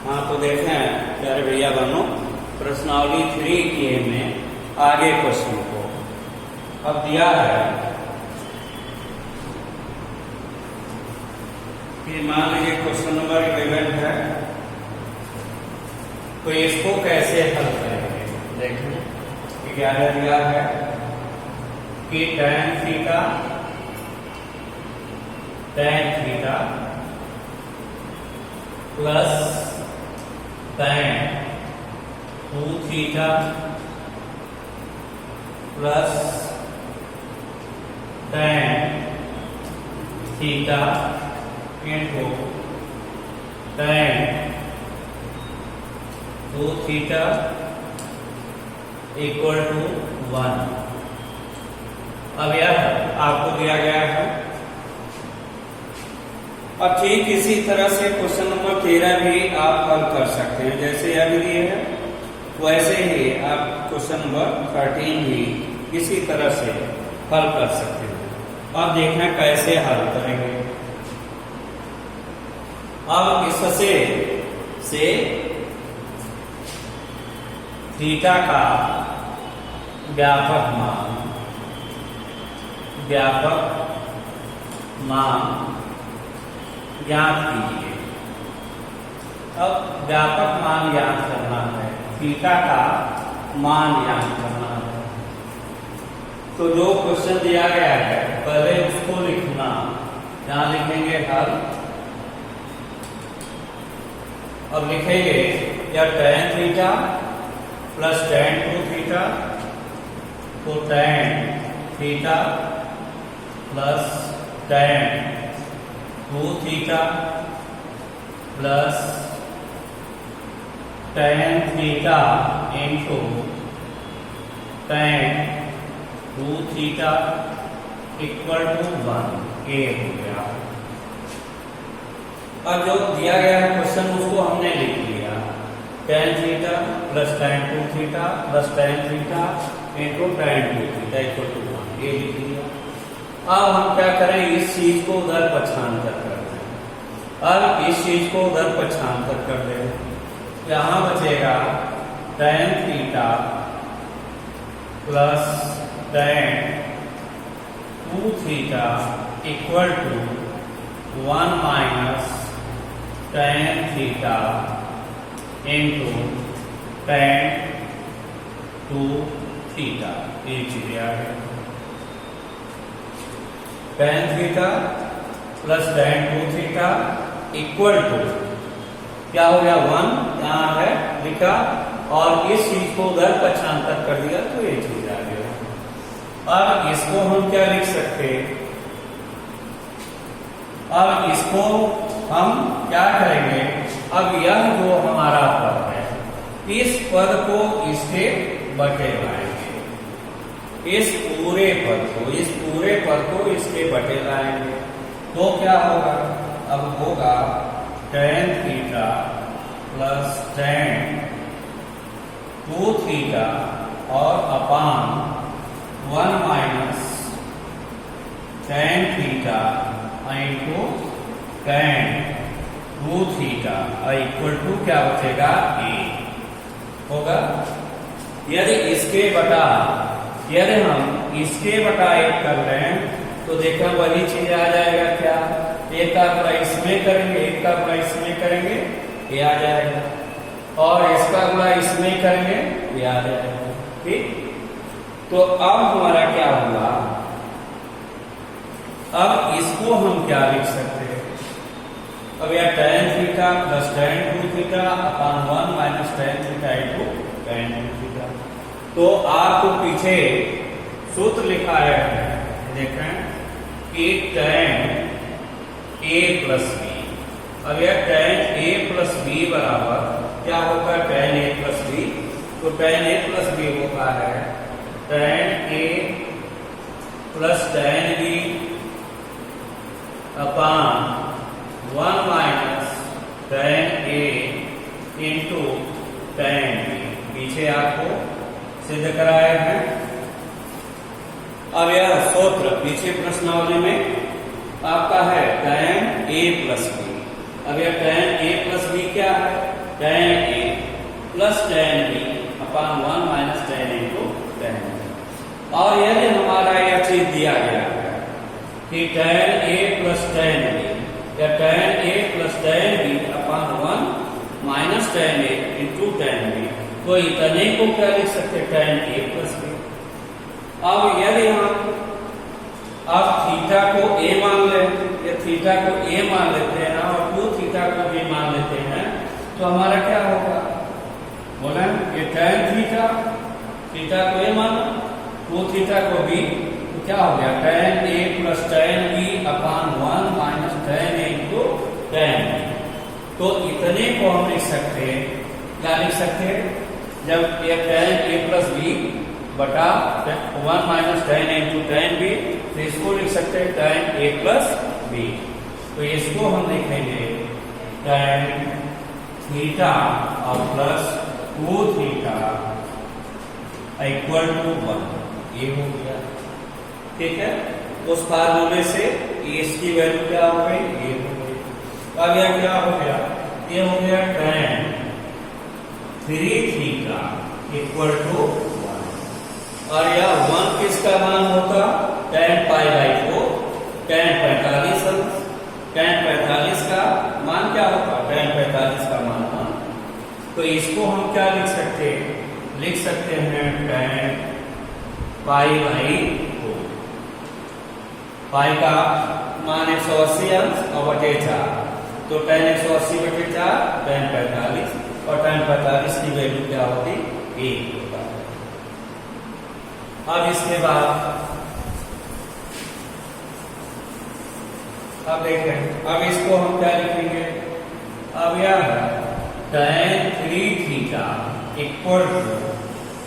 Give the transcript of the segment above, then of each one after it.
हाँ तो देखें प्यारे भैया बहनों, प्रश्नावली 3A में आगे क्वेश्चन को अब दिया है कि मान लीजिए क्वेश्चन नंबर 11 है, तो इसको कैसे हल करेंगे। देखें 11 दिया है कि tan theta plus tan 2 theta plus tan theta into tan 2 theta equal to 1। अब यह आपको दिया गया है। अब ठीक इसी तरह से क्वेश्चन नंबर 13 भी आप हल कर सकते हैं, जैसे अभी दिए है वैसे ही आप क्वेश्चन नंबर 13 भी इसी तरह से हल कर सकते हैं। अब देखना कैसे हल करेंगे। अब इससे थीटा का व्यापक मान ज्ञात कीजिए। अब व्यापक मान ज्ञात करना है, थीटा का मान ज्ञात करना है। तो जो क्वेश्चन दिया गया है पहले उसको लिखना, यहां लिखेंगे हल। अब लिखेंगे या tan theta plus tan 2 theta, तो tan theta plus tan 2 theta plus tan theta into tan 2 theta equal to 1 ए हो गया। अब जो दिया गया है क्वेश्चन उसको हमने लिख लिया, tan theta plus tan 2 theta plus tan theta into tan 2 theta equal to 1 ये लिख लिया। अब हम क्या करें, इस चीज को उधर पछाड़ कर दें। अब इस चीज को उधर पछाड़ कर दें, यहां बचेगा tan theta plus tan 2 theta equal to 1 minus tan theta into tan 2 theta. ये चीज आ गई tan theta plus tan 2 theta equal to क्या हो गया 1 यहां है लिखा, और इस चीज को उधर पक्षांतर कर दिया तो ये चीज आ गया। अब इसको हम क्या लिख सकते, अब इसको हम क्या करेंगे, अब यह जो हमारा पद है इस पद को इसके बटे लाएंगे, इस पूरे पद को इसके बटे लाएंगे, तो क्या होगा, अब होगा tan theta plus tan 2 theta और upon 1 minus tan theta into tan 2 theta equal to क्या बचेगा a होगा। यदि हम इसके बटा 1 कर रहे हैं तो देखा वही चीज आ जाएगा, क्या एक का गुणा इसमें करेंगे, एक का गुणा इसमें करेंगे ये आ जाएगा, और इसका गुणा इसमें करेंगे ये आ जाएगा। ठीक, तो अब हमारा क्या हुआ, अब इसको हम क्या लिख सकते हैं, अब यह tan theta plus tan 2 theta upon 1 minus tan theta into tan 2 theta. तो आपको पीछे सूत्र लिखा है, देखें कि tan a प्लस b, अब यह tan a प्लस b बराबर क्या होगा tan a प्लस b, तो tan a प्लस b होता है tan a plus tan b upon 1 minus tan a into tan b, पीछे आपको सिद्ध कराया है। अब यह सूत्र पीछे प्रश्नावली में आपका है tan a प्लस b। अब यह tan a प्लस b क्या है, tan a plus tan b upon 1 minus tan a को tan b। और यदि हमारा यह चीज दिया गया है कि tan a plus tan b या tan a plus tan b upon 1 minus tan a into tan b, तो इतने को क्या लिख सकते हैं tan a प्लस b। अब यदि हम अब थीटा को a मान लें या थीटा को a मान लेते हैं और 2 थीटा को b मान लेते हैं, तो हमारा क्या होगा, बोला ये tan थीटा, थीटा को a माना, 2 थीटा को b, तो क्या हो गया tan a plus tan b upon 1 minus tan a into tan b। तो इतने को हम लिख सकते हैं, क्या लिख सकते हैं, जब ये tan a प्लस b बटा 1 minus tan a into tan b, तो इसको लिख सकते हैं tan a प्लस b। तो इसको हम लिखेंगे tan थीटा और प्लस 2 थीटा इक्वल टू 1, ये हो गया। ठीक है, उस फार्मूले से इसकी वैल्यू क्या हो गई, ये हो गई। अब यह क्या हो गया, ये हो गया tan 3 थीटा इक्वल टू 1। और यह 1 किसका मान होता, tan पाई बाई 4, tan 45 का मान क्या होगा, tan 45 का मान 1। तो इसको हम क्या लिख सकते हैं, लिख सकते हैं tan पाई बाई 4। पाई का मान 180 अंश और बटे 4, तो tan 180 बटे 4 tan 45, और tan 45 की वैल्यू क्या होती, 1 होता है। अब इसके बाद अब देखें, अब इसको हम क्या लिखेंगे, अब यह tan 3 theta equal to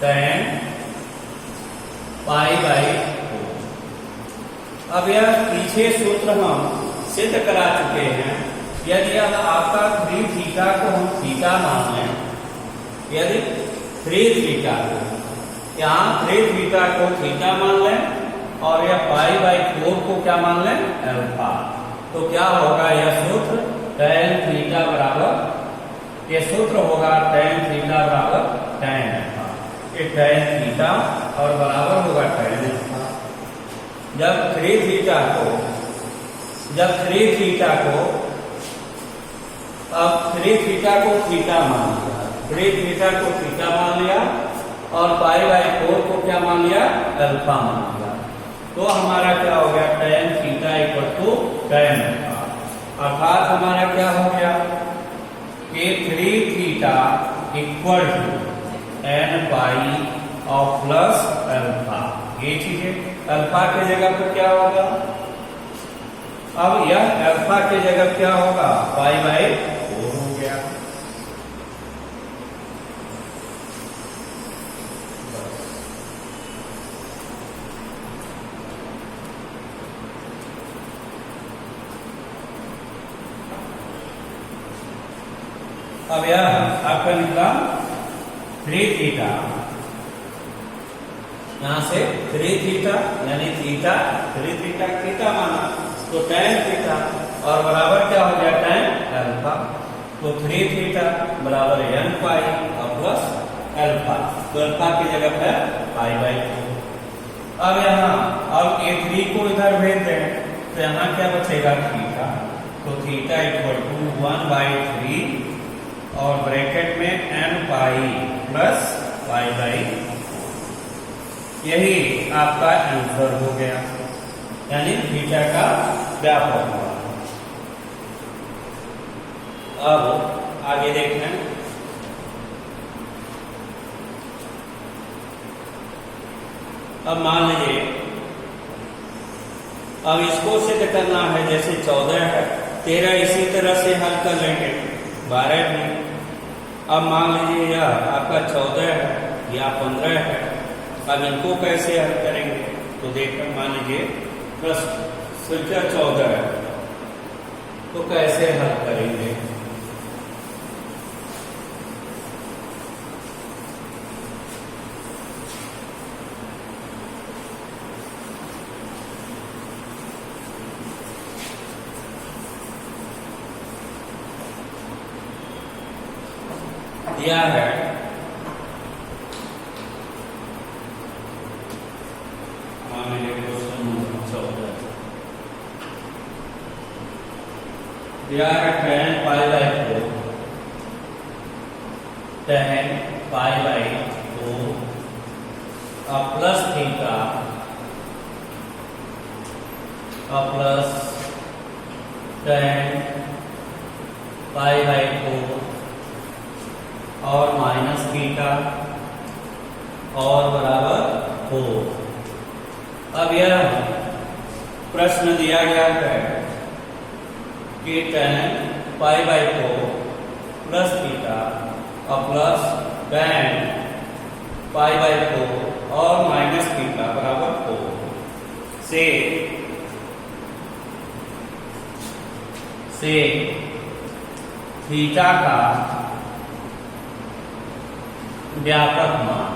tan pi by 4। अब यह पीछे सूत्र हम सिद्ध करा चुके हैं। यदि अब आपका 3 थीटा को हम थीटा मान लें, यदि 3 थीटा को यहाँ 3 थीटा को थीटा मान लें और यह पाई बाई 4 को क्या मान लें, अल्फा, तो क्या होगा, यह सूत्र tan थीटा बराबर, यह सूत्र होगा tan थीटा बराबर tan अल्फा। ये tan थीटा और बराबर होगा tan अल्फा। जब 3 थीटा को अब 3 थीटा को थीटा मान लिया, 3 थीटा को थीटा मान लिया और पाई बाई 4 को क्या मान लिया, अल्फा मान लिया, तो हमारा क्या हो गया, tan theta equal to tan alpha. अर्थात हमारा क्या हो गया कि 3 theta equal to n pi और प्लस अल्फा। ये चीज है, अल्फा के जगह पर क्या होगा, अब यह अल्फा के जगह क्या होगा, पाई बाई 4 हो गया। अब यह आपका निकला 3 थीटा, यहां से 3 थीटा यानी थीटा 3 थीटा थीटा माना, तो tan थीटा और बराबर क्या हो गया tan अल्फा, तो 3 थीटा बराबर n पाई और प्लस अल्फा, तो अल्फा की जगह पर पाई बाई 4। अब यहाँ अब a3 को इधर भेज दें, तो यहाँ क्या बचेगा थीटा, तो थीटा इक्वल टू 1/3 और ब्रैकेट में n pi plus pi by 4। यही आपका आंसर हो गया, यानी थीटा का व्यापक हुआ। अब आगे देखें, अब मान लीजिए अब इसको सिद्ध करना है, जैसे 14 है, 13 इसी तरह से हल कर लेंगे, 12 भी। अब मान लीजिए यह आपका 14 है या 15 है, अब इनको कैसे हल करेंगे, तो देखकर मान लीजिए प्लस 14 है, तो कैसे हल करेंगे, दिया है दिया है tan pi by 4 tan pi by 4 plus theta plus tan pi by 4 और माइनस थीटा और बराबर 4। अब यह प्रश्न दिया गया है कि tan pi by 4 plus theta और प्लस tan पाई बाई 4 और माइनस थीटा बराबर 4 से थीटा का व्यापक मान।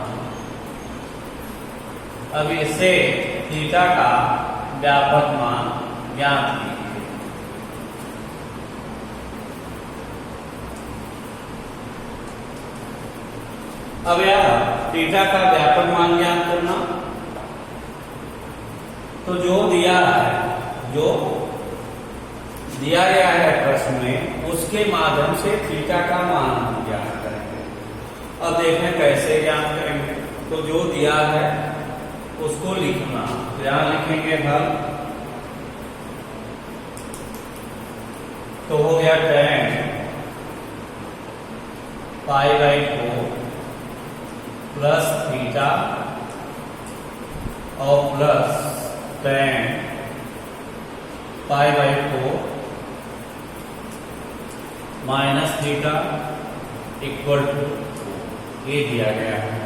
अब इससे थीटा का व्यापक मान ज्ञात कीजिए। अब यह थीटा का व्यापक मान ज्ञात करना, तो जो दिया गया है प्रश्न में उसके माध्यम से थीटा का मान हम ज्ञात करेंगे। अब देखें कैसे ज्ञात करेंगे। तो जो दिया है उसको लिखना, तो यहां लिखेंगे हल। तो हो गया tan pi by 4 plus theta और plus tan pi by 4 minus theta equal to ये दिया गया है।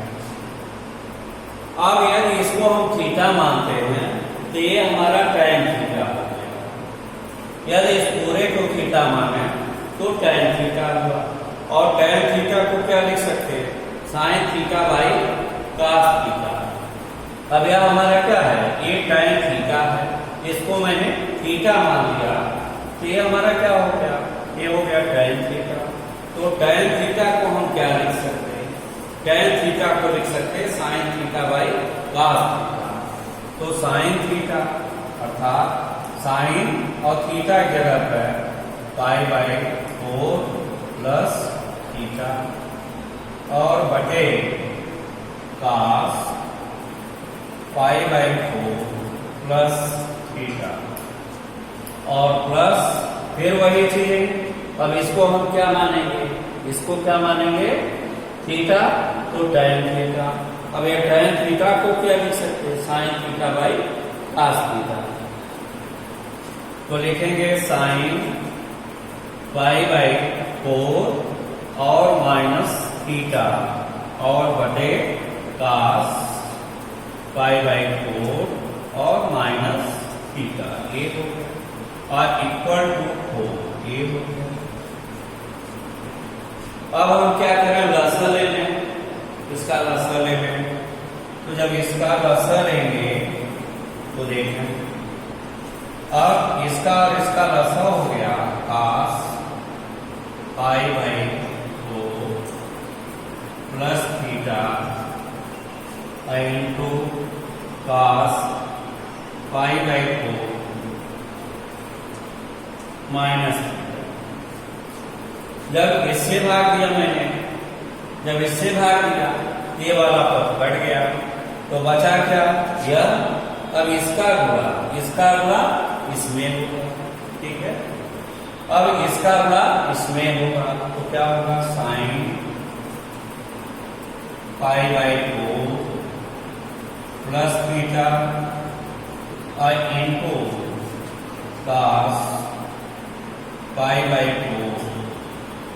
अब यदि इसको हम थीटा मानते हैं तो ये हमारा tan थीटा हो गया। यदि इस पूरे को थीटा माने तो tan थीटा हुआ। और tan थीटा को क्या लिख सकते हैं? Sine theta by cos theta. अब यह हमारा क्या है? ये tan थीटा है, इसको मैंने थीटा मान लिया तो ये हमारा क्या हो गया? ये हो गया tan थीटा। तो tan थीटा को हम क्या लिख सकते हैं? tan थीटा को लिख सकते हैं sine theta by cos theta. तो साइन थीटा अर्थात साइन और थीटा की जगह पर पाई बाई 4 प्लस थीटा और बटे cos pi by 4 plus theta और प्लस फिर वही चीज। अब इसको हम क्या मानेंगे? इसको क्या मानेंगे? थीटा, तो tan थीटा। अब ये tan थीटा को क्या लिख सकते हैं? Sine theta by cos theta. तो लिखेंगे साइन पाई बाई 4 और माइनस थीटा और बटे cos पाई बाई 4 और माइनस थीटा, ये हो गया। और इक्वल टू 4, ये हो गया। अब हम क्या करें? लसा ले लें, इसका लसा ले लें। तो जब इसका लसा लेंगे तो देखें, अब इसका और इसका लसा हो गया cos pi by 4 plus theta into cos pi by 4 minus theta. जब इससे भाग दिया मैंने, जब इससे भाग दिया ये वाला पद कट गया तो बचा क्या? यह। अब इसका गुणा इसमें होगा, ठीक है। अब इसका गुणा इसमें होगा तो क्या होगा? Sine pi by 4 plus theta और into cos pi by 4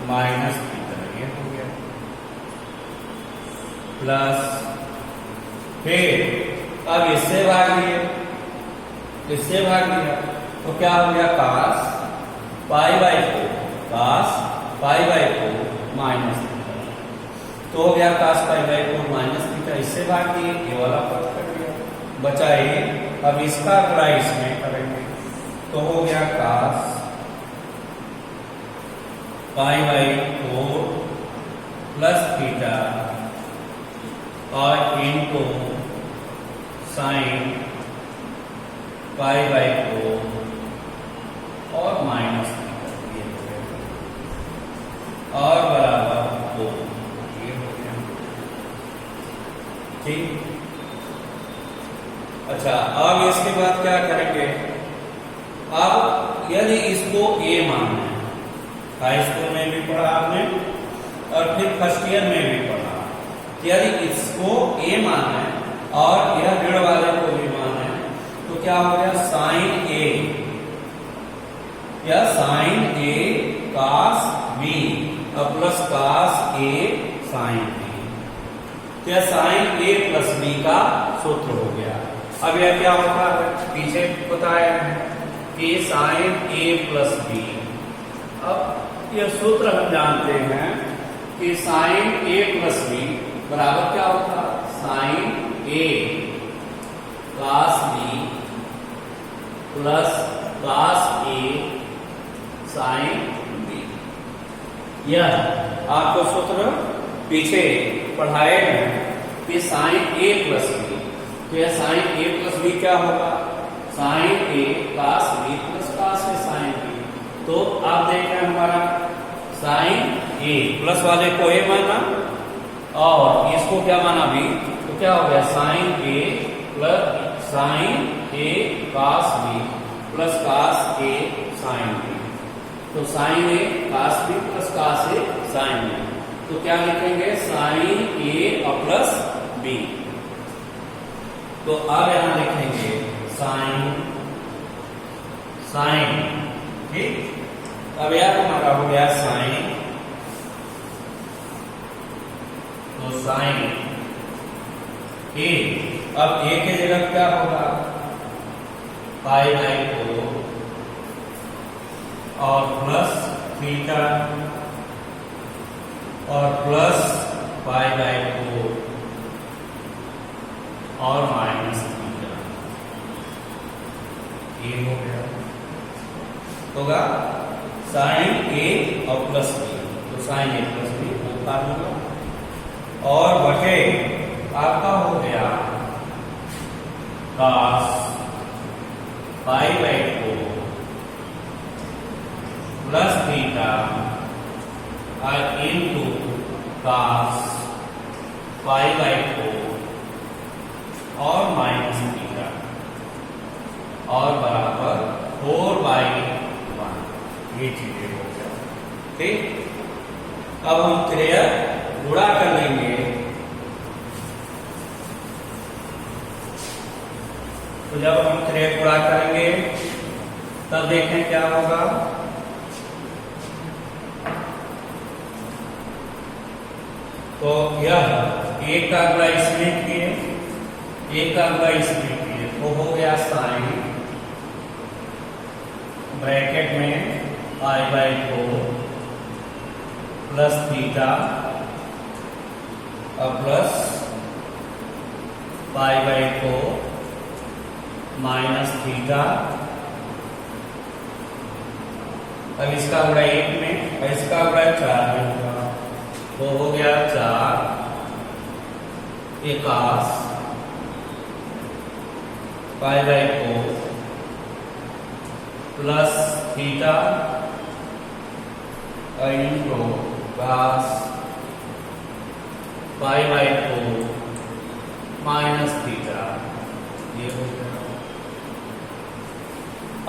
minus theta, ये हो गया। प्लस फिर अब इससे भाग दिए, इससे भाग दिया तो क्या हो गया? cos pi by 4 minus theta. तो हो गया cos pi by 4 minus theta. इससे भाग दिए, ये वाला पद कट गया, बचा ये। अब इसका गुणा इसमें करेंगे तो हो गया cos pi by 4 plus theta और इनटू साइन पाई बाई 4 और माइनस थीटा और बराबर 2 ये हो गया। ठीक। अच्छा, अब इसके बाद क्या करेंगे? अब यदि इसको a मानना है, हाई स्कूल में भी पढ़ा आपने और फिर फर्स्ट ईयर में भी पढ़ा, यदि इसको a मानना है और यह ऋण वाले को भी मानना है तो क्या हो गया? साइन a या साइन a cos b और plus cos a sine b, तो यह साइन a प्लस b का सूत्र हो गया। अब यह क्या होता है? पीछे बताया है कि साइन a प्लस b। अब यह सूत्र हम जानते हैं कि साइन a प्लस b बराबर क्या होता है? Sine a cos b plus cos a sine b। यह आपको सूत्र पीछे पढ़ाए हैं कि साइन a प्लस b, तो यह साइन a प्लस b क्या होगा? Sine a cos b plus cos a sine b। तो आप देख रहे हैं हमारा साइन a प्लस वाले को a माना और इसको क्या माना भी, तो क्या हो गया? Sine a plus sine a cos b plus cos a sine b। तो sine a cos b plus cos a sine b, तो क्या लिखेंगे? साइन a और प्लस b। तो अब यहां लिखेंगे साइन साइन। ठीक। अब यह हमारा हो गया साइन, तो साइन a, अब a के जगह क्या होगा? पाई बाई 4 और प्लस थीटा और प्लस पाई बाई 4 और माइनस थीटा, ये हो गया। होगा साइन a और प्लस b, तो साइन a प्लस b होता होगा और बटे आपका हो गया cos pi by 4 plus theta और इनटू cos पाई बाई 4 और माइनस थीटा और बराबर 4/1। ये चीजें हो गया। ठीक। अब हम क्रिया गुणा कर लेंगे, तो जब हम क्रिया गुणा करेंगे तब देखें क्या होगा। तो यह एक का गुणा इसमें किए, एक का गुणा इसमें किए, तो हो गया साइन ब्रैकेट में पाई बाई 4 प्लस थीटा और plus pi by 4 minus theta. अब इसका गुणा 1 में और इसका गुणा 4 में होगा, तो हो गया 4 1 पाई बाई 4 प्लस थीटा और into cos pi by 4 minus theta, ये हो गया।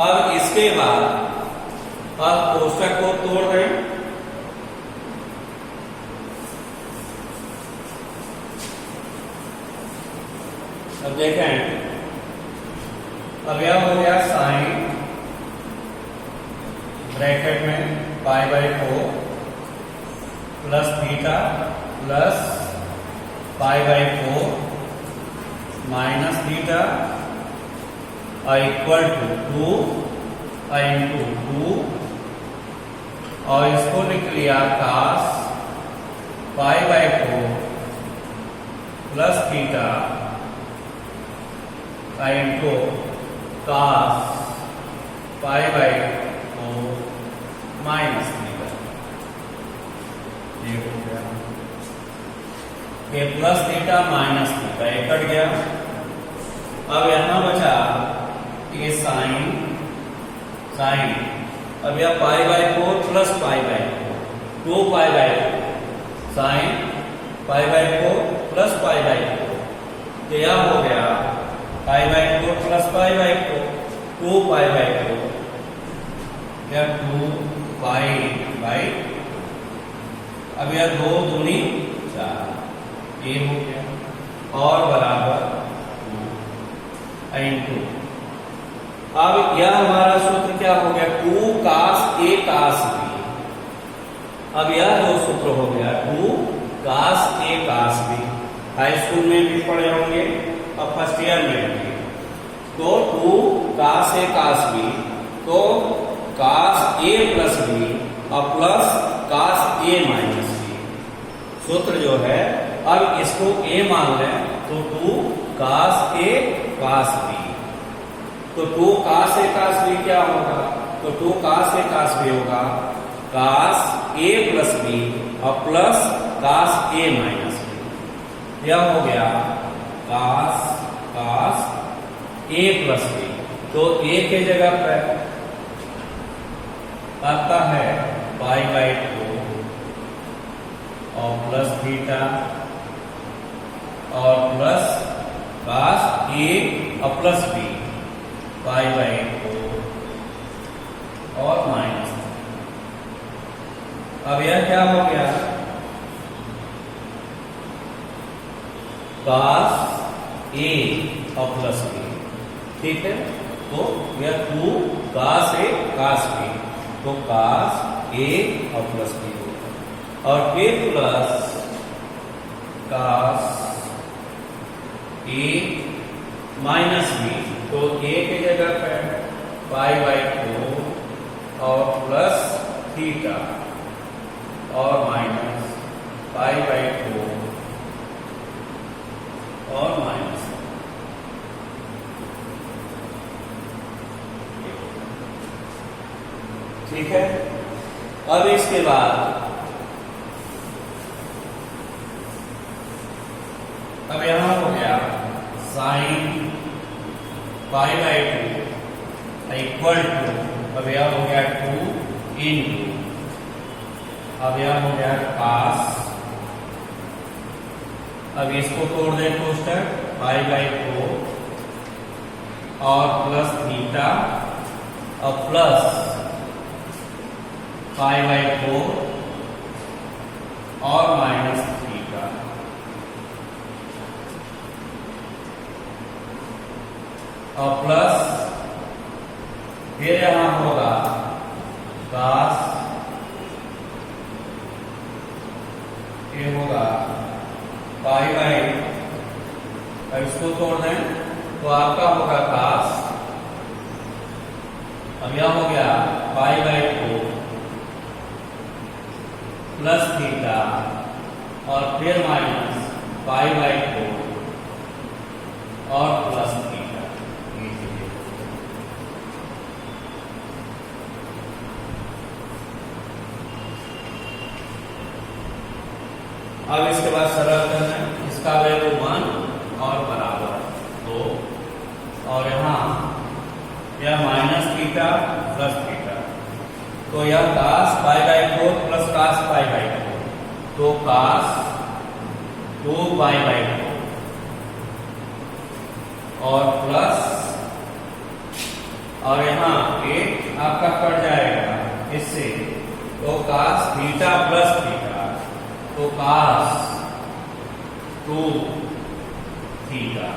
अब इसके बाद अब कोष्टक को तोड़ रहे हैं। अब देखें, अब यह हो गया साइन ब्रैकेट में पाई by 4 plus theta plus pi by 4 minus theta और इक्वल टू 2 इंटू 2 और इसको लिख लिया cos pi by 4 plus theta into cos pi by 4 minus theta, ये हो गया। ए प्लस थीटा माइनस थीटा, ये कट गया। अब यहां बचा ये साइन, अब यह पाई by 4 plus pi by 4, 2 pi by 4 sign pi by 4 plus pi by 4, तो यह हो गया पाई by 4 plus pi by 4, 2 pi by 4, यह 2 पाई बाई, अब यह 2 दूनी 4, ये हो गया और बराबर इनटू। अब यह हमारा सूत्र क्या हो गया 2 cos A cos B। अब यह जो सूत्र हो गया 2 cos A cos B, high school में भी पढ़े होंगे और फर्स्ट ईयर में भी। तो 2 cos A cos B, तो cos A प्लस B और plus cos A minus B, सूत्र जो है। अब इसको A मान लें तो 2 cos A cos B, तो 2 cos A cos B क्या होगा, तो 2 cos A cos B होगा cos A प्लस B और plus cos A minus B, यह हो गया cos A प्लस B। तो A के जगह पर आता है पाई बाई 2 और प्लस थीटा और प्लस cos A और प्लस B पाई बाई 4 और माइनस। अब यह क्या हो गया cos A और प्लस B, ठीक है। तो यह 2 cos A cos B, तो cos A और प्लस B होगा और फिर plus cos A minus B, तो A के जगह पर पाई बाई 4 और प्लस थीटा और माइनस पाई बाई 4 और माइनस। ठीक है। अब इसके बाद अब यहां हो गया sine pi by 2 equal to, अब यह हो गया 2 इंटू, अब यह हो गया cos, अब इसको तोड़ दें टोस्टर, पाई बाई 4 और प्लस थीटा और प्लस पाई बाई 4 और माइनस थीटा, और प्लस फिर यहां होगा cos, ये होगा पाई बाई, अब इसको तोड़ दें तो आपका होगा cos, अब यह हो गया पाई बाई 4 प्लस थीटा और फिर माइनस पाई बाई 4 और प्लस थीटा। अब इसके बाद सरल करना है, इसका वैल्यू 1 और बराबर 2 और यहाँ यह माइनस थीटा प्लस थीटा, तो यह cos pi by 4 plus cos pi by 4, तो cos 2 पाई बाई 4 और प्लस, और यहाँ एक आपका कट जाएगा इससे, तो cos थीटा प्लस थीटा, तो cos 2 थीटा।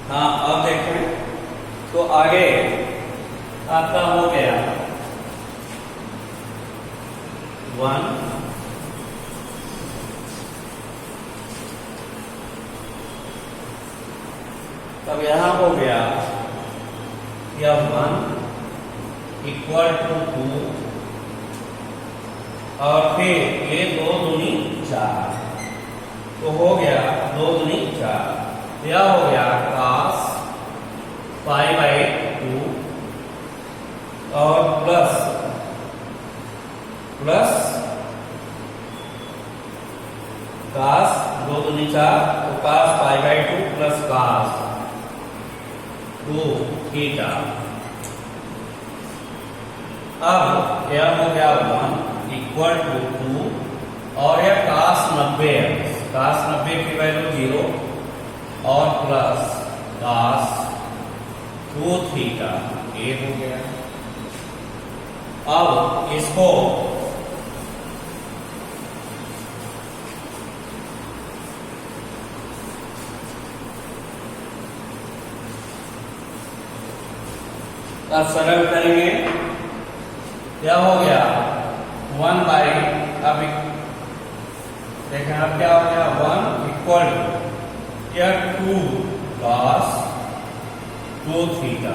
हाँ, अब देखें तो आगे आपका हो गया 1 तब यहां हो गया यह 1 इक्वल टू 2 और फिर ये 2 दूनी 4, तो हो गया 2 दूनी 4, यह हो गया cos पाई बाई 2 और प्लस cos 2 दूनी 4, तो cos pi by 2 plus cos 2 theta. अब यह हो गया 1 इक्वल टू 2 और यह cos 90 है, cos 90 की वैल्यू 0 और प्लस cos 2 थीटा, ये हो गया। अब इसको अब सरल करेंगे, क्या हो गया 1 बाई, अब देखें अब क्या हो गया 1 इक्वल टू यह 2 cos 2 थीटा।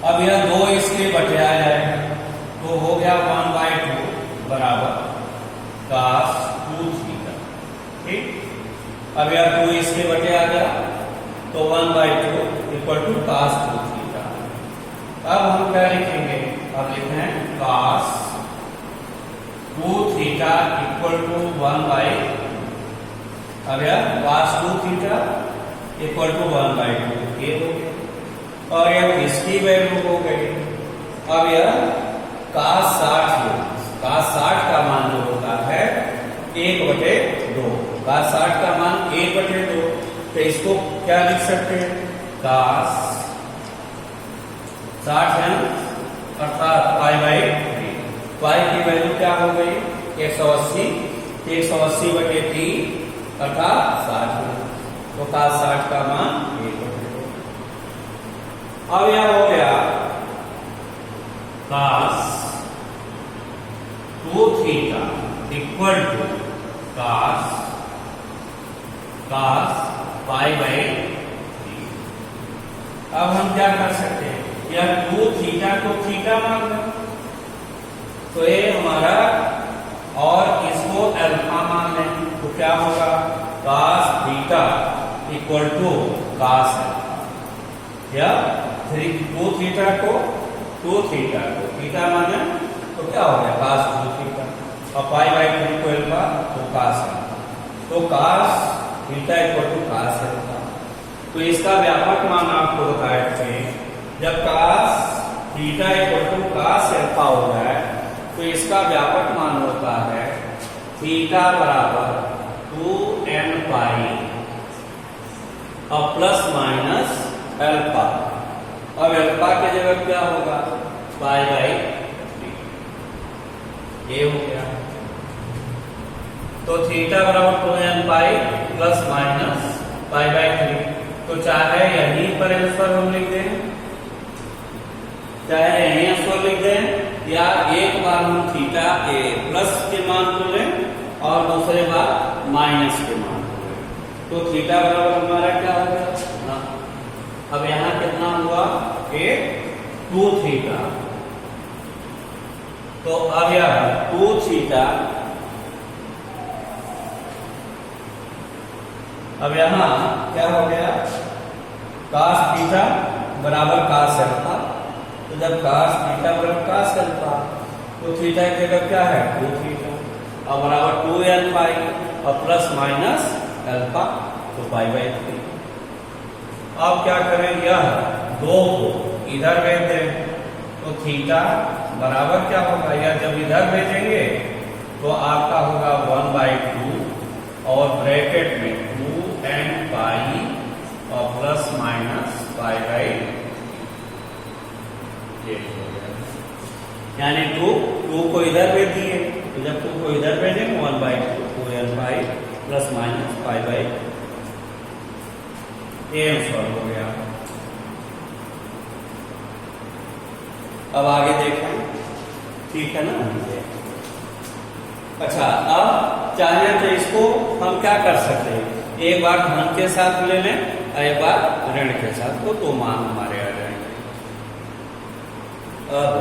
अब यह 2 इसके बटे आ जाएगा, तो हो गया 1 बाई 2 बराबर cos 2 थीटा, ठीक। अब यह 2 इसके बटे आ गया, तो 1 by 2 equal to cos 2 theta. अब हम क्या लिखेंगे, अब लिखते हैं cos 2 theta equal to 1 by, अब यह cos 2 theta equal to 1 by 2, ये हो गया। और यह इसकी वैल्यू हो गई। अब यह cos 60, cos 60 का मान जो होता है 1/2, cos 60 का मान 1/2, तो इसको क्या लिख सकते हैं cos 60 है अर्थात पाई बाई 3, पाई की वैल्यू क्या हो गई 180, 180/3 अर्थात 60, तो cos 60 का मान 1/2। अब यह हो गया cos 2 theta equal to cos pi by 3। अब हम क्या कर सकते हैं, यह 2 थीटा को थीटा मान लो, तो ये हमारा, और इसको अल्फा मान लें, तो क्या होगा cos theta equal to cos alpha, या 2 थीटा को थीटा माने तो क्या हो गया cos 2 थीटा, और पाई बाई 3 को अल्फा, तो cos अल्फा, तो cos theta equal to cos alpha. तो इसका व्यापक मान आपको बताए थे, जब cos theta equal to cos alpha हो जाए तो इसका व्यापक मान होता है थीटा बराबर 2n पाई और प्लस माइनस अल्फा। अब अल्फा की जगह क्या होगा पाई बाई 3, ये हो गया। तो थीटा बराबर 2n pi plus minus pi by 3, तो चाहे यहीं पर आंसर हम लिख दें, चाहे यहीं आंसर लिख दें, या एक बार हम थीटा के प्लस के मान को लें और दूसरे बार माइनस के मान को लें, तो थीटा बराबर हमारा क्या हो गया, अब यहां कितना हुआ 2 थीटा, तो अब यह 2 थीटा, अब यहां क्या हो गया cos थीटा बराबर cos अल्फा, तो जब cos थीटा बराबर cos अल्फा, तो थीटा की जगह क्या है 2 थीटा और बराबर 2n पाई और प्लस माइनस अल्फा, तो पाई बाई 3। अब क्या करें, यह 2 को इधर भेज दें, तो थीटा बराबर क्या होगा, यह जब इधर भेजेंगे तो आपका होगा 1/2 और ब्रैकेट में 2n पाई और प्लस माइनस पाई बाई 1 हो गया, यानी 2 को इधर भेज दिए, तो जब 2 को इधर भेजेंगे 1/2 2n pi plus minus pi by 1 solve हो गया। अब आगे देखें, ठीक है ना। अच्छा, अब चाहे तो इसको हम क्या कर सकते हैं, एक बार धन के साथ ले लें, एक बार ऋण के साथ, तो 2 मान हमारे आ जाएंगे। अब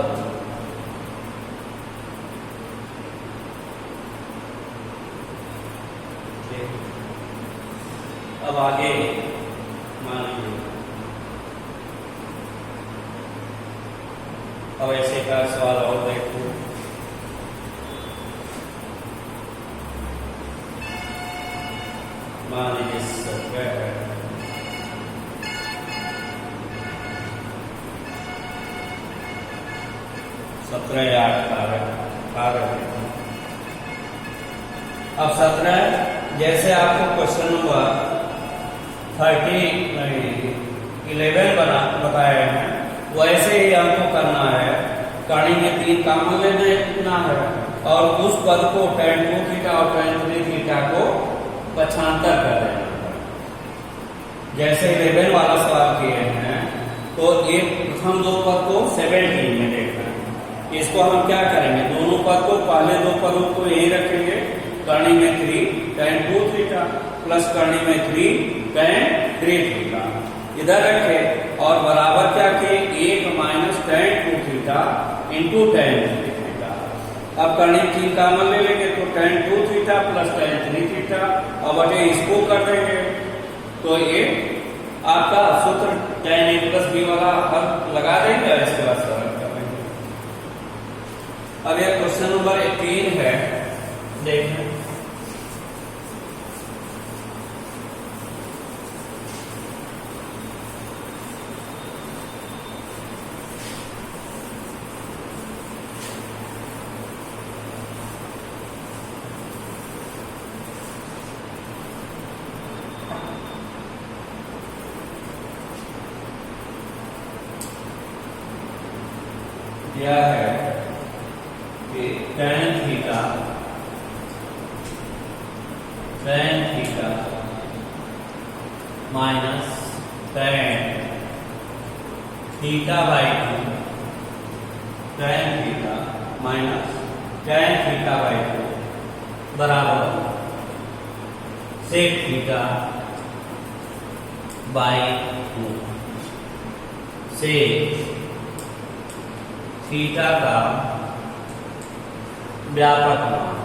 अब आगे मान लीजिए, अब ऐसे का सवाल और देखो। मान लीजिए 17 है, अब 17 जैसे आपको क्वेश्चन नंबर 11 बताए हैं, वैसे ही हमको करना है। कड़ी में 3 काम लेना है और उस पद को tan 2 थीटा और tan 3 थीटा को पक्षांतर कर देना है। जैसे 11 वाला सवाल किए हैं तो एक प्रथम 2 पद को 17 में देखना है। इसको हम क्या करेंगे, दोनों पद को, पहले 2 पदों को यही रखेंगे, करनी में 3 tan 2 थीटा प्लस करनी में 3 tan 3 थीटा इधर रखे और बराबर क्या किए, 1 minus tan 2 theta into tan 3 theta. अब करनी 3 कॉमन ले लेंगे तो tan 2 theta plus tan 3 theta और बटे इसको कर देंगे तो ये आपका सूत्र tan a प्लस b वाला हल लगा देंगे और इसके बाद सरल कर देंगे। अब यह क्वेश्चन नंबर 18 है, देखें। यह है कि tan theta minus tan theta by 2, tan theta minus tan theta by 2 बराबर sec थीटा बाई 2 से थीटा का व्यापक मान।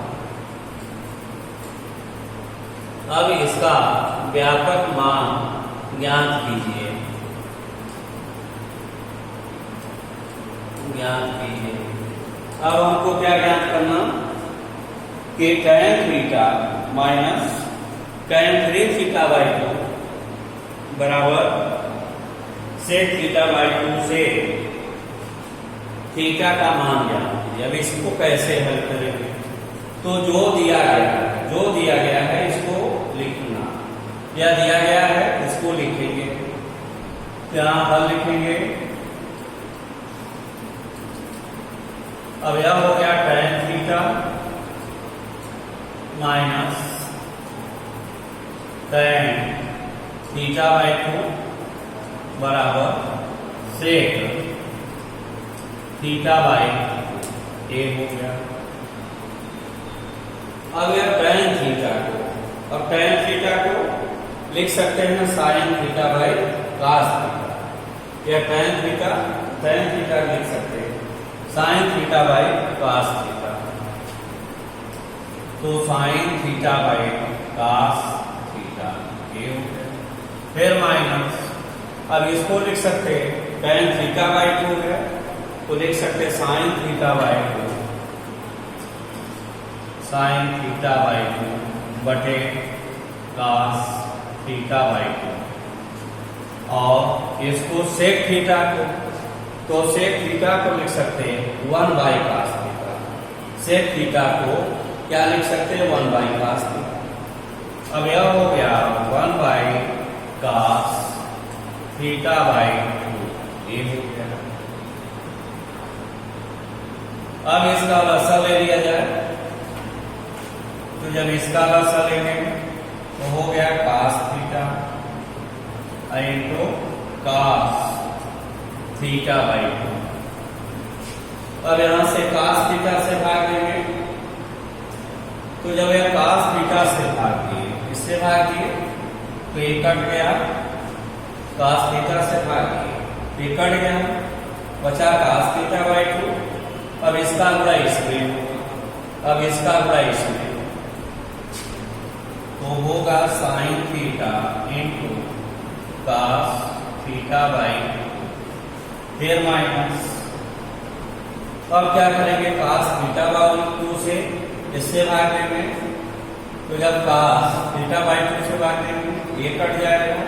अब इसका व्यापक मान ज्ञात कीजिए, अब हमको क्या ज्ञात करना कि tan theta minus tan 3 theta by 2 बराबर sec थीटा बाई 2 से थीटा का मान ज्ञात कीजिए। अब इसको कैसे हल करेंगे, तो जो दिया गया है इसको लिखना, या दिया गया है इसको लिखेंगे, क्या हल लिखेंगे। अब यह हो गया tan theta minus tan theta by 2 बराबर sec थीटा बाई a हो गया। अब यह tan थीटा को, अब tan थीटा को लिख सकते हैं sin theta by cos theta, या tan थीटा लिख सकते हैं sin theta by cos theta, तो sin theta by cos theta ये हो गया। फिर माइनस, अब इसको लिख सकते हैं tan थीटा बाई 2 है तो लिख सकते हैं sin theta by 2, sin theta by 2 बटे cos थीटा बाई 2 और इसको sec थीटा को, तो sec थीटा को लिख सकते हैं 1 by cos theta, sec theta को क्या लिख सकते हैं 1 बाई cos थीटा। अब यह हो गया 1 बाई cos थीटा बाई 2 ये हो गया। अब इसका लसा ले लिया जाए, तो जब इसका लसा लेंगे तो हो गया cos theta into cos theta by 2। अब यहां से cos थीटा से भाग देंगे, तो जब यह cos थीटा से भाग दिए, इससे भाग दिए तो ये कट गया, cos थीटा से भाग दिए ये कट गया, बचा cos थीटा बाई 2। अब इसका गुणा इसमें, अब इसका गुणा इसमें, तो होगा sine theta into cos theta by फिर माइनस। अब क्या करेंगे, कॉस थीटा बाई 2 से इससे भाग देंगे, तो जब कॉस थीटा बाई 2 से भाग देंगे ये कट जाएगा,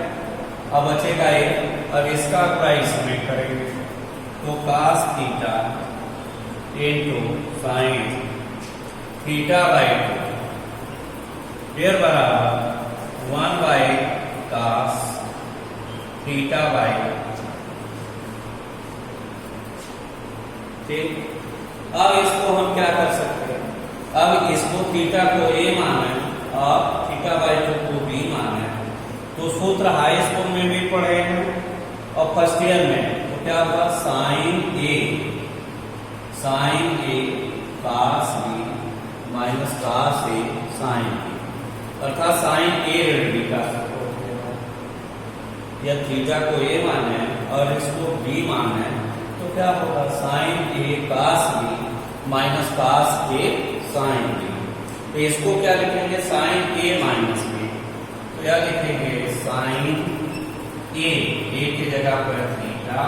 अब बचेगा एक। अब इसका प्राइस में करेंगे तो cos theta into sine theta by 2 फिर बराबर 1 बाई कॉस थीटा बाई। ठीक, अब इसको हम क्या कर सकते हैं, अब इसको थीटा को a माना है और थीटा बाई 2 को b माना है, तो सूत्र हाई स्कूल में भी पढ़े हैं और फर्स्ट ईयर में, तो क्या होगा sine a cos b minus cos a sine b, अर्थात साइन a ऋण b का या थीटा को a माना है और इसको b माना है, तो क्या होगा sine a cos b minus cos a sine b। तो इसको क्या लिखेंगे, साइन a माइनस b, तो क्या लिखेंगे साइन a की जगह पर थीटा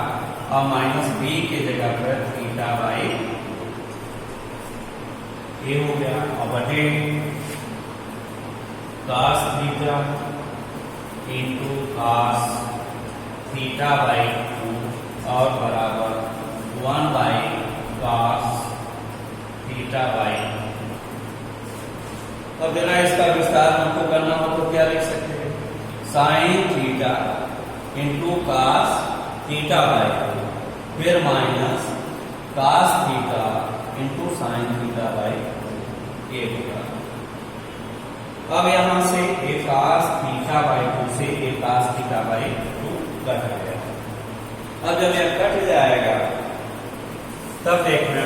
और माइनस b की जगह पर थीटा बाई a हो गया, और बटे cos theta into cos theta by 2 और बराबर 1 बाई cos थीटा बाई। अब जरा इसका विस्तार हमको करना हो तो क्या लिख सकते हैं, sine theta into cos theta by 2 फिर minus cos theta into sine theta by 2 होगा। अब यहां से एक cos थीटा बाई 2 से एक cos थीटा बाई 2 कट गया। अब जब यह कट जाएगा तब देखना,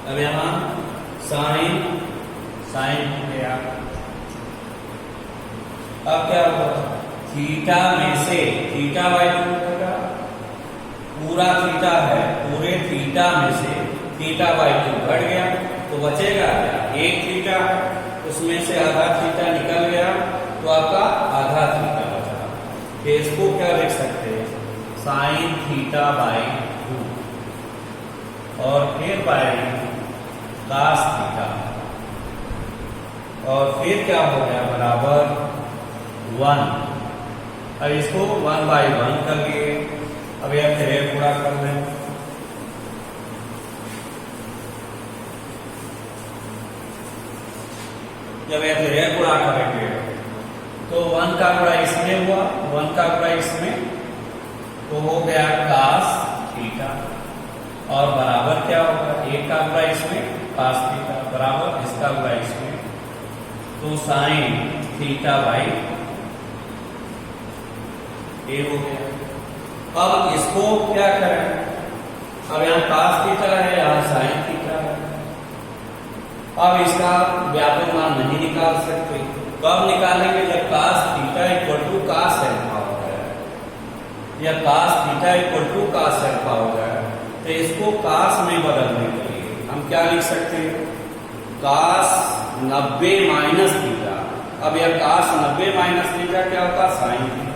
अब यहां साइन हो गया। अब क्या होगा, थीटा में से थीटा बाई 2 होगा, पूरा थीटा है, पूरे थीटा में से थीटा बाई 2 घट गया तो बचेगा क्या, एक थीटा, उसमें से आधा थीटा निकल गया तो आपका आधा थीटा बचा। तो इसको क्या लिख सकते हैं, साइन थीटा बाई 2 और फिर बाई cos थीटा, और फिर क्या हो गया बराबर 1। अब इसको 1 बाई 1 कर लिए। अब यह फिर पूरा कर लें, जब यह फिर पूरा करेंगे तो 1 का गुणा इसमें हुआ, 1 का गुणा इसमें, तो हो गया cos थीटा और बराबर क्या होगा, 1 का गुणा इसमें cos थीटा बराबर इसका गुणा इसमें, तो साइन थीटा बाई a हो गया। अब इसको क्या करें, अब यहाँ cos थीटा है, यहाँ साइन थीटा है। अब इसका व्यापक मान नहीं निकाल सकते, कब निकालेंगे, जब cos theta equal to cos alpha हो जाए, या cos theta equal to cos alpha हो जाए। तो इसको cos में बदलने के लिए हम क्या लिख सकते हैं, cos 90 माइनस थीटा। अब यह cos 90 माइनस थीटा क्या होता, साइन थीटा।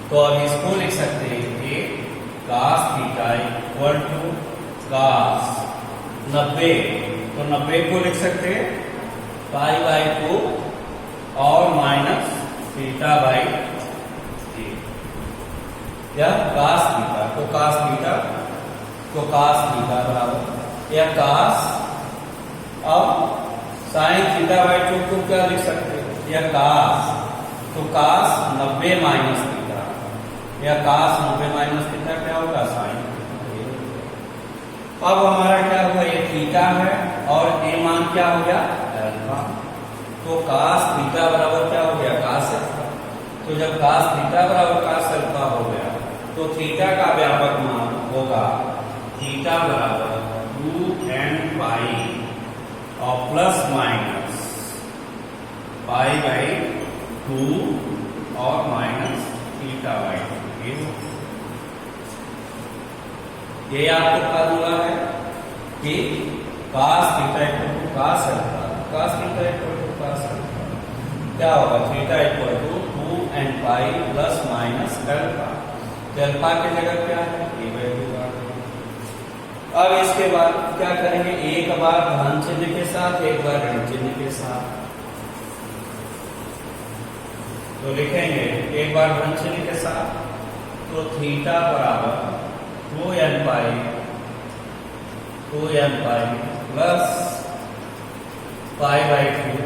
तो अब इसको लिख सकते हैं कि cos theta equal to cos 90, तो 90 को लिख सकते हैं पाई बाई 2 और माइनस थीटा बाई 3, या cos थीटा, तो cos थीटा, तो cos थीटा बराबर या cos, अब साइन थीटा बाई 2 को क्या लिख सकते हैं, या cos, तो cos 90 माइनस थीटा, या cos 90 माइनस थीटा क्या होगा, साइन। अब हमारा क्या हुआ, ये थीटा है और a मान क्या हो गया, अल्फा, तो cos थीटा बराबर क्या हो गया, cos अल्फा। तो जब cos थीटा बराबर cos अल्फा हो गया तो थीटा का व्यापक मान होगा थीटा बराबर 2n पाई और प्लस माइनस पाई बाई 2 और माइनस थीटा बाई 2। ये आपको फार्मूला है कि cos theta equal to cos alpha, cos theta equal to cos alpha, क्या होगा theta equal to 2n pi plus minus alpha. Alpha की जगह क्या है ये वैल्यू आ गई। अब इसके बाद क्या करेंगे, एक बार धन चिन्ह के साथ एक बार ऋण चिन्ह के साथ, तो लिखेंगे एक बार धन चिन्ह के साथ, तो थीटा बराबर 2n pi plus pi by 2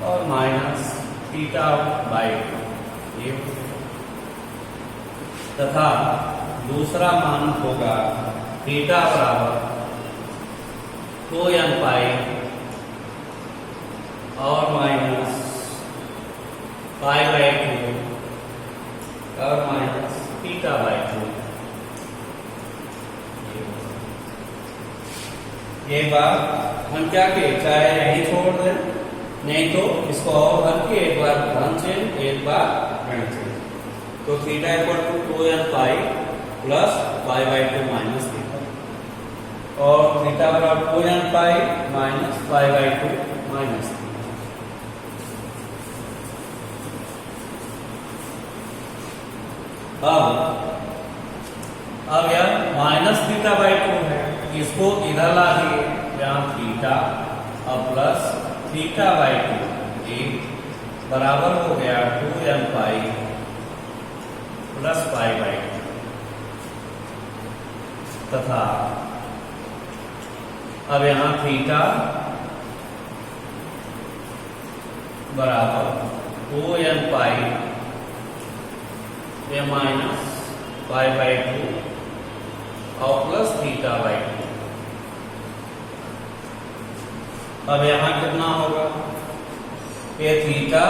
और माइनस थीटा बाई 2 ये, तथा दूसरा मान होगा थीटा बराबर 2n पाई और माइनस पाई बाई 2 और माइनस थीटा बाई 2। ये बात हम क्या किए, चाहे यही छोड़ दें, नहीं तो इसको और हल किए, एक बार धन चिन्ह एक बार ऋण चिन्ह, तो theta equal to 2n pi plus pi by 2 minus theta, और थीटा बराबर 2n pi minus pi by 2 minus theta. अब यार माइनस थीटा बाई 2 है, इसको इधर ला दिए, यहाँ थीटा और प्लस थीटा बाई 2 एक बराबर हो गया 2n pi plus pi by 2, तथा अब यहाँ थीटा बराबर 2n पाई या माइनस पाई बाई 2 और प्लस थीटा बाई 2। अब यहाँ कितना होगा, ये थीटा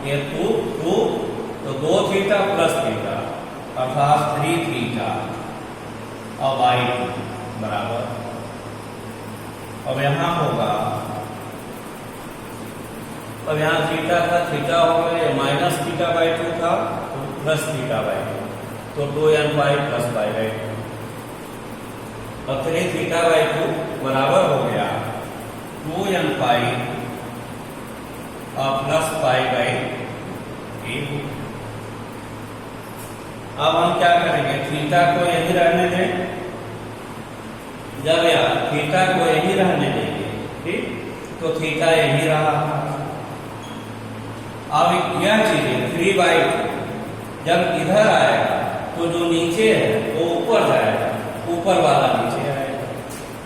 ये 2 तो 2 थीटा प्लस थीटा अर्थात 3 थीटा और बाई 2 बराबर, अब यहाँ होगा, अब यहाँ थीटा था, थीटा हो गया, ये माइनस थीटा बाई 2 था तो प्लस थीटा बाई 2, तो 2n pi plus pi by 2 और 3 थीटा बाई 2 बराबर हो गया 2n पाई और प्लस पाई बाई 2। अब हम क्या करेंगे, थीटा को यही रहने दें, जब यार थीटा को यही रहने देंगे, ठीक, तो थीटा यही रहा। अब यह चीजें 3 बाई 2 जब इधर आएगा तो जो नीचे है वो ऊपर जाएगा, ऊपर वाला नीचे आएगा,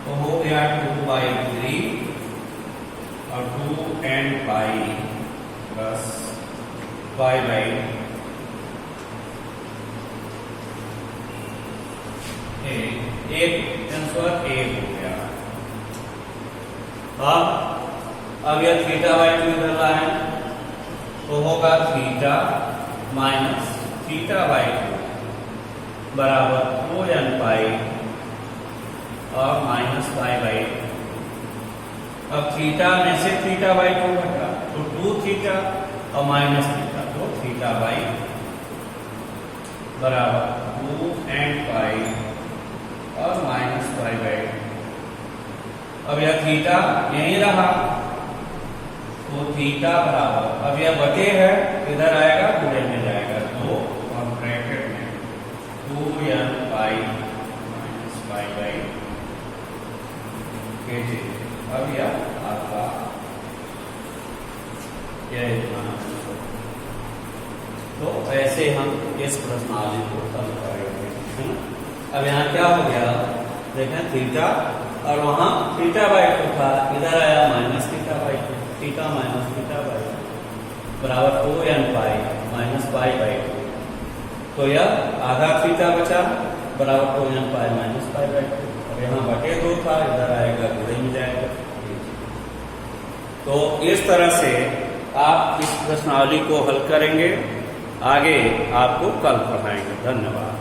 तो हो गया 2 बाई 3 और 2n pi plus pi by एक आंसर 1 हो गया। अब यह थीटा बाई 2 इधर लाए तो होगा थीटा माइनस थीटा बाई 2 बराबर 2n पाई और माइनस पाई बाई 2। अब थीटा में से थीटा बाई 2 घटा तो 2 थीटा और माइनस थीटा तो थीटा बाई बराबर 2n पाई और माइनस पाई बाई 2। अब यह थीटा यही रहा तो थीटा बराबर, अब यह बटे है इधर आएगा पूरे में जाएगा, तो और ब्रैकेट में 2n pi minus pi by 2। अब यह आपका यह इतना, तो ऐसे हम इस प्रश्नावली को हल करेंगे, है ना। अब यहाँ क्या हो गया, देखें थीटा और वहां थीटा बाई 2 था, इधर आया minus theta by 2, theta minus theta by 2 बराबर 2n pi minus pi by 2, तो यह आधा थीटा बचा बराबर 2n pi minus pi by 2। और यहाँ बटे 2 था, इधर आएगा गुणे में जाएगा। तो इस तरह से आप इस प्रश्नावली को हल करेंगे, आगे आपको कल पढ़ाएंगे। धन्यवाद।